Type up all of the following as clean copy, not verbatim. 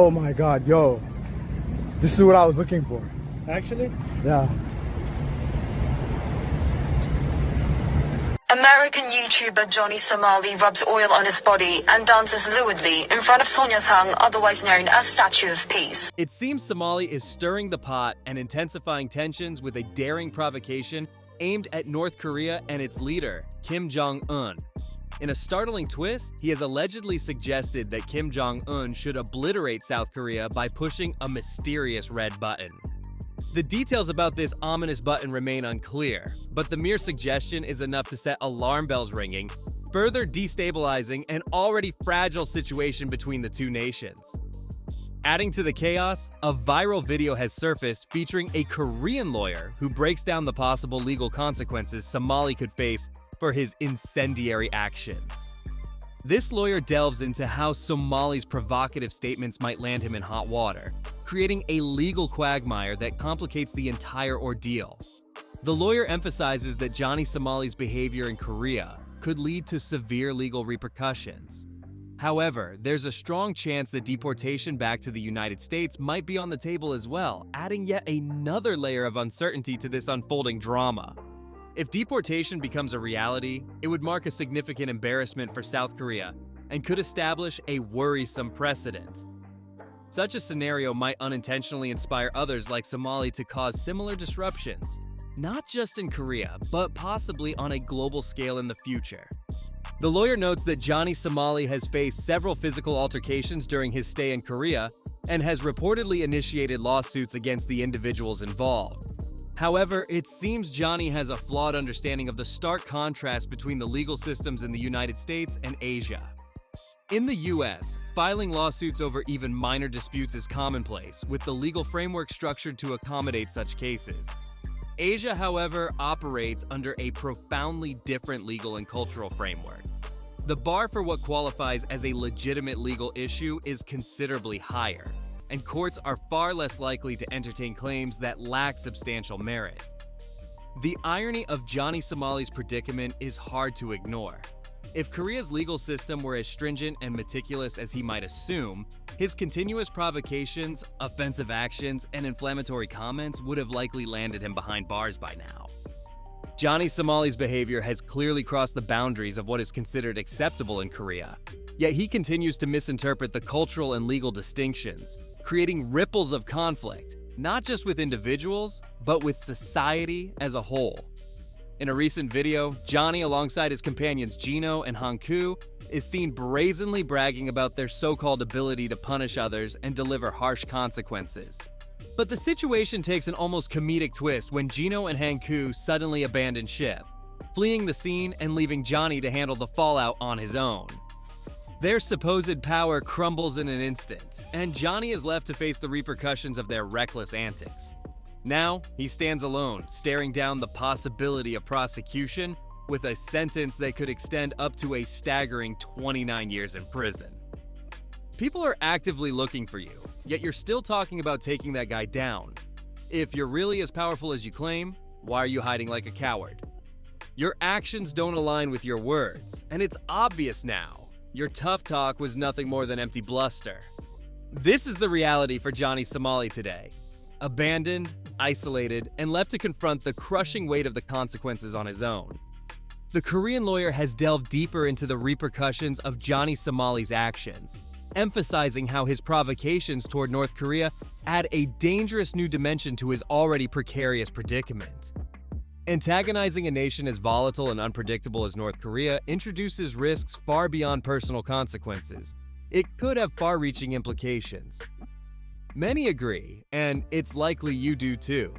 Oh my God, yo. This is what I was looking for. Actually? Yeah. American YouTuber Johnny Somali rubs oil on his body and dances lewdly in front of Sonia Sang, otherwise known as Statue of Peace. It seems Somali is stirring the pot and intensifying tensions with a daring provocation aimed at North Korea and its leader, Kim Jong-un. In a startling twist, he has allegedly suggested that Kim Jong-un should obliterate South Korea by pushing a mysterious red button. The details about this ominous button remain unclear, but the mere suggestion is enough to set alarm bells ringing, further destabilizing an already fragile situation between the two nations. Adding to the chaos, a viral video has surfaced featuring a Korean lawyer who breaks down the possible legal consequences Somali could face for his incendiary actions. This lawyer delves into how Somali's provocative statements might land him in hot water, creating a legal quagmire that complicates the entire ordeal. The lawyer emphasizes that Johnny Somali's behavior in Korea could lead to severe legal repercussions. However, there's a strong chance that deportation back to the United States might be on the table as well, adding yet another layer of uncertainty to this unfolding drama. If deportation becomes a reality, it would mark a significant embarrassment for South Korea and could establish a worrisome precedent. Such a scenario might unintentionally inspire others like Somali to cause similar disruptions, not just in Korea, but possibly on a global scale in the future. The lawyer notes that Johnny Somali has faced several physical altercations during his stay in Korea and has reportedly initiated lawsuits against the individuals involved. However, it seems Johnny has a flawed understanding of the stark contrast between the legal systems in the United States and Asia. In the US, filing lawsuits over even minor disputes is commonplace, with the legal framework structured to accommodate such cases. Asia, however, operates under a profoundly different legal and cultural framework. The bar for what qualifies as a legitimate legal issue is considerably higher, and courts are far less likely to entertain claims that lack substantial merit. The irony of Johnny Somali's predicament is hard to ignore. If Korea's legal system were as stringent and meticulous as he might assume, his continuous provocations, offensive actions, and inflammatory comments would have likely landed him behind bars by now. Johnny Somali's behavior has clearly crossed the boundaries of what is considered acceptable in Korea, yet he continues to misinterpret the cultural and legal distinctions, creating ripples of conflict, not just with individuals, but with society as a whole. In a recent video, Johnny, alongside his companions Gino and Hanku, is seen brazenly bragging about their so-called ability to punish others and deliver harsh consequences. But the situation takes an almost comedic twist when Gino and Hanku suddenly abandon ship, fleeing the scene and leaving Johnny to handle the fallout on his own. Their supposed power crumbles in an instant, and Johnny is left to face the repercussions of their reckless antics. Now, he stands alone, staring down the possibility of prosecution with a sentence that could extend up to a staggering 29 years in prison. People are actively looking for you, yet you're still talking about taking that guy down. If you're really as powerful as you claim, why are you hiding like a coward? Your actions don't align with your words, and it's obvious now. Your tough talk was nothing more than empty bluster. This is the reality for Johnny Somali today. Abandoned, isolated, and left to confront the crushing weight of the consequences on his own. The Korean lawyer has delved deeper into the repercussions of Johnny Somali's actions, emphasizing how his provocations toward North Korea add a dangerous new dimension to his already precarious predicament. Antagonizing a nation as volatile and unpredictable as North Korea introduces risks far beyond personal consequences. It could have far-reaching implications. Many agree, and it's likely you do too.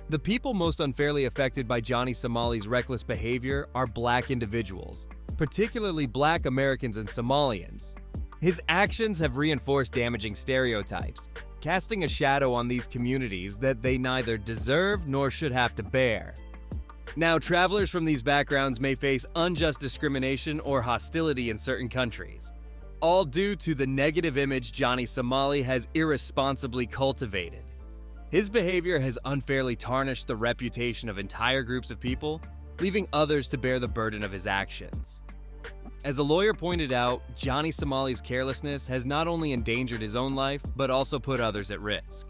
The people most unfairly affected by Johnny Somali's reckless behavior are Black individuals, particularly Black Americans and Somalians. His actions have reinforced damaging stereotypes, casting a shadow on these communities that they neither deserve nor should have to bear. Now, travelers from these backgrounds may face unjust discrimination or hostility in certain countries, all due to the negative image Johnny Somali has irresponsibly cultivated. His behavior has unfairly tarnished the reputation of entire groups of people, leaving others to bear the burden of his actions. As a lawyer pointed out, Johnny Somali's carelessness has not only endangered his own life, but also put others at risk.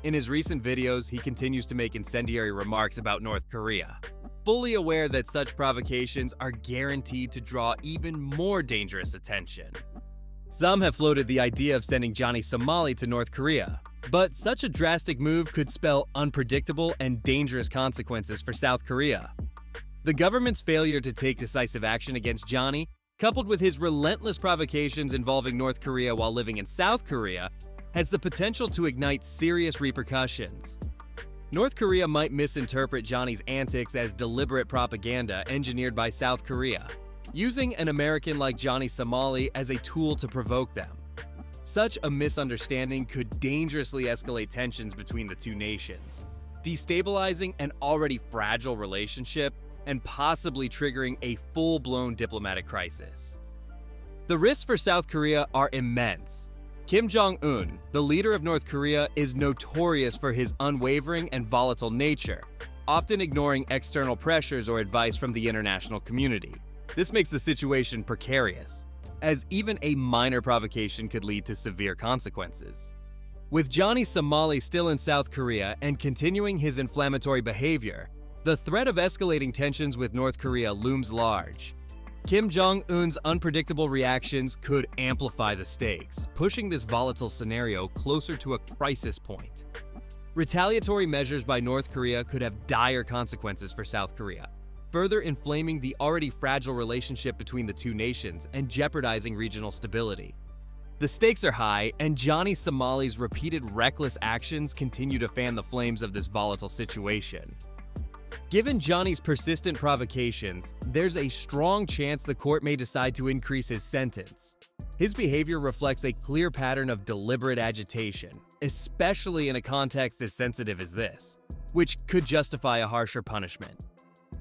In his recent videos, he continues to make incendiary remarks about North Korea, fully aware that such provocations are guaranteed to draw even more dangerous attention. Some have floated the idea of sending Johnny Somali to North Korea, but such a drastic move could spell unpredictable and dangerous consequences for South Korea. The government's failure to take decisive action against Johnny, coupled with his relentless provocations involving North Korea while living in South Korea, has the potential to ignite serious repercussions. North Korea might misinterpret Johnny's antics as deliberate propaganda engineered by South Korea, using an American like Johnny Somali as a tool to provoke them. Such a misunderstanding could dangerously escalate tensions between the two nations, destabilizing an already fragile relationship and possibly triggering a full-blown diplomatic crisis. The risks for South Korea are immense. Kim Jong-un, the leader of North Korea, is notorious for his unwavering and volatile nature, often ignoring external pressures or advice from the international community. This makes the situation precarious, as even a minor provocation could lead to severe consequences. With Johnny Somali still in South Korea and continuing his inflammatory behavior, the threat of escalating tensions with North Korea looms large. Kim Jong-un's unpredictable reactions could amplify the stakes, pushing this volatile scenario closer to a crisis point. Retaliatory measures by North Korea could have dire consequences for South Korea, further inflaming the already fragile relationship between the two nations and jeopardizing regional stability. The stakes are high, and Johnny Somali's repeated reckless actions continue to fan the flames of this volatile situation. Given Johnny's persistent provocations, there's a strong chance the court may decide to increase his sentence. His behavior reflects a clear pattern of deliberate agitation, especially in a context as sensitive as this, which could justify a harsher punishment.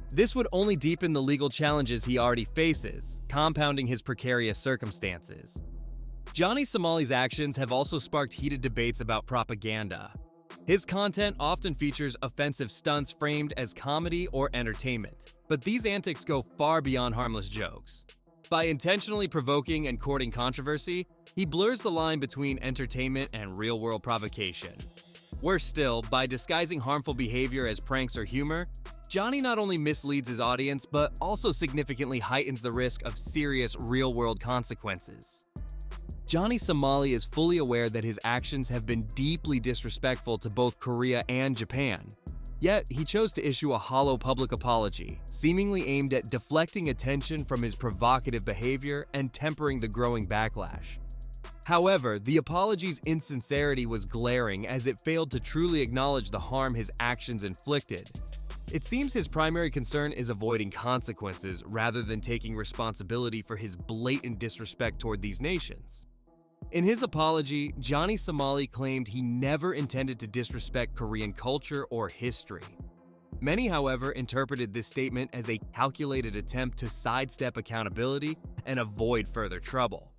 This would only deepen the legal challenges he already faces, compounding his precarious circumstances. Johnny Somali's actions have also sparked heated debates about propaganda. His content often features offensive stunts framed as comedy or entertainment, but these antics go far beyond harmless jokes. By intentionally provoking and courting controversy, he blurs the line between entertainment and real-world provocation. Worse still, by disguising harmful behavior as pranks or humor, Johnny not only misleads his audience, but also significantly heightens the risk of serious real-world consequences. Johnny Somali is fully aware that his actions have been deeply disrespectful to both Korea and Japan. Yet, he chose to issue a hollow public apology, seemingly aimed at deflecting attention from his provocative behavior and tempering the growing backlash. However, the apology's insincerity was glaring as it failed to truly acknowledge the harm his actions inflicted. It seems his primary concern is avoiding consequences rather than taking responsibility for his blatant disrespect toward these nations. In his apology, Johnny Somali claimed he never intended to disrespect Korean culture or history. Many, however, interpreted this statement as a calculated attempt to sidestep accountability and avoid further trouble.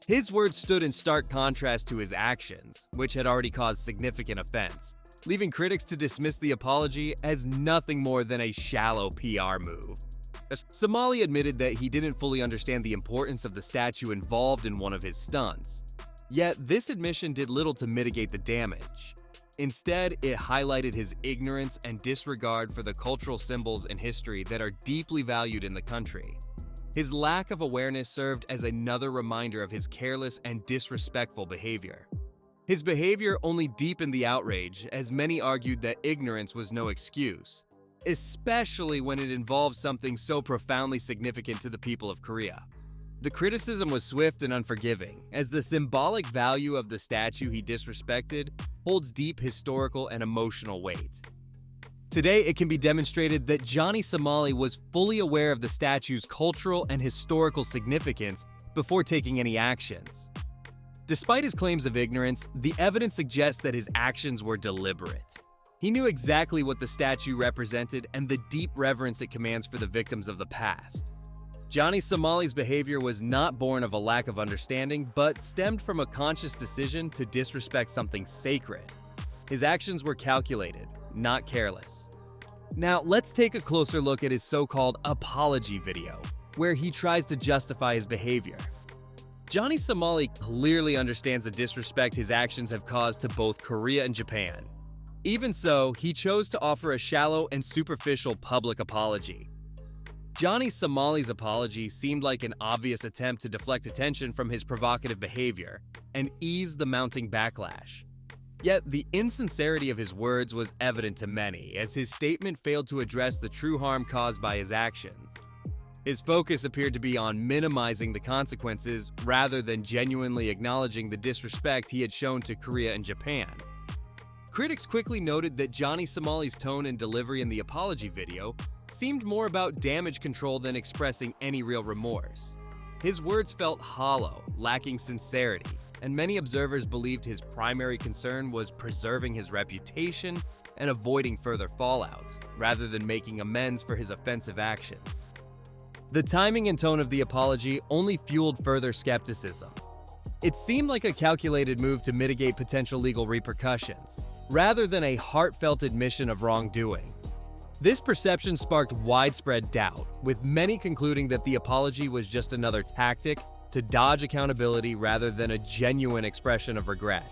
His words stood in stark contrast to his actions, which had already caused significant offense, leaving critics to dismiss the apology as nothing more than a shallow PR move. Somali admitted that he didn't fully understand the importance of the statue involved in one of his stunts. Yet, this admission did little to mitigate the damage. Instead, it highlighted his ignorance and disregard for the cultural symbols and history that are deeply valued in the country. His lack of awareness served as another reminder of his careless and disrespectful behavior. His behavior only deepened the outrage, as many argued that ignorance was no excuse, especially when it involved something so profoundly significant to the people of Korea. The criticism was swift and unforgiving, as the symbolic value of the statue he disrespected holds deep historical and emotional weight. Today, it can be demonstrated that Johnny Somali was fully aware of the statue's cultural and historical significance before taking any actions. Despite his claims of ignorance, the evidence suggests that his actions were deliberate. He knew exactly what the statue represented and the deep reverence it commands for the victims of the past. Johnny Somali's behavior was not born of a lack of understanding, but stemmed from a conscious decision to disrespect something sacred. His actions were calculated, not careless. Now, let's take a closer look at his so-called apology video. where he tries to justify his behavior. Johnny Somali clearly understands the disrespect his actions have caused to both Korea and Japan. Even so, he chose to offer a shallow and superficial public apology. Johnny Somali's apology seemed like an obvious attempt to deflect attention from his provocative behavior and ease the mounting backlash. Yet, the insincerity of his words was evident to many, as his statement failed to address the true harm caused by his actions. His focus appeared to be on minimizing the consequences rather than genuinely acknowledging the disrespect he had shown to Korea and Japan. Critics quickly noted that Johnny Somali's tone and delivery in the apology video seemed more about damage control than expressing any real remorse. His words felt hollow, lacking sincerity, and many observers believed his primary concern was preserving his reputation and avoiding further fallout, rather than making amends for his offensive actions. The timing and tone of the apology only fueled further skepticism. It seemed like a calculated move to mitigate potential legal repercussions, rather than a heartfelt admission of wrongdoing. This perception sparked widespread doubt, with many concluding that the apology was just another tactic to dodge accountability rather than a genuine expression of regret.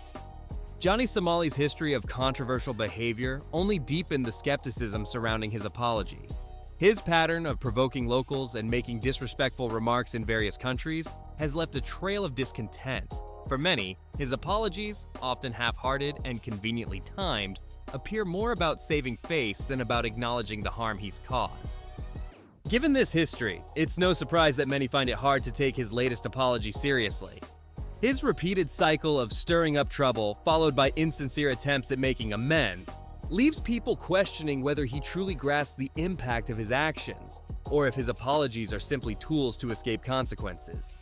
Johnny Somali's history of controversial behavior only deepened the skepticism surrounding his apology. His pattern of provoking locals and making disrespectful remarks in various countries has left a trail of discontent. For many, his apologies, often half-hearted and conveniently timed, appear more about saving face than about acknowledging the harm he's caused. Given this history, it's no surprise that many find it hard to take his latest apology seriously. His repeated cycle of stirring up trouble, followed by insincere attempts at making amends, leaves people questioning whether he truly grasps the impact of his actions, or if his apologies are simply tools to escape consequences.